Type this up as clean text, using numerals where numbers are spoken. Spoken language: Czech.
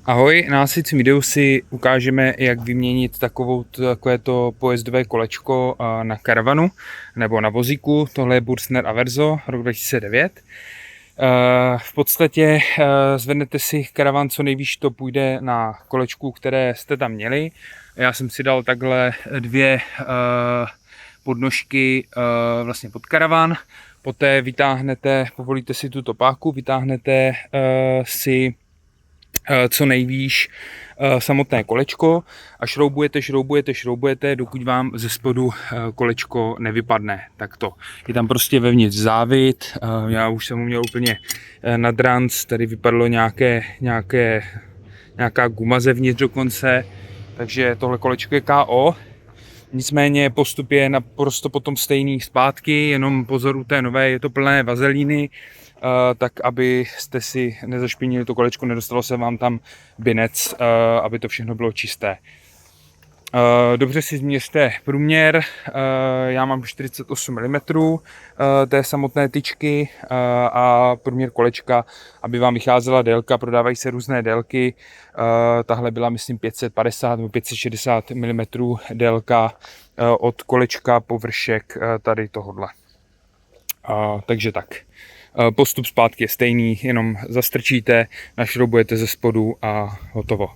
Ahoj, na následujícím videu si ukážeme, jak vyměnit takovéto pojezdové kolečko na karavanu nebo na vozíku. Tohle je Burstner Averso, rok 2009. V podstatě zvednete si karavan co nejvíc, to půjde na kolečku, které jste tam měli. Já jsem si dal takhle dvě podnožky vlastně pod karavan. Poté vytáhnete, povolíte si tuto páku, vytáhnete si co nejvýš samotné kolečko a šroubujete, dokud vám ze spodu kolečko nevypadne. Takto. Je tam prostě vevnitř závit, já už jsem ho měl úplně nad ranc, tady vypadlo nějaká guma zevnitř dokonce, takže tohle kolečko je KO. Nicméně postup je naprosto potom stejný zpátky, jenom pozor u té nové, je to plné vazelíny, tak abyste si nezašpinili to kolečko, nedostalo se vám tam binec, aby to všechno bylo čisté. Dobře si změřte průměr, já mám 48 mm té samotné tyčky a průměr kolečka, aby vám vycházela délka, prodávají se různé délky, tahle byla myslím 550 nebo 560 mm délka od kolečka po vršek tady tohodle. Takže tak. Postup zpátky je stejný, jenom zastrčíte, našroubujete ze spodu a hotovo.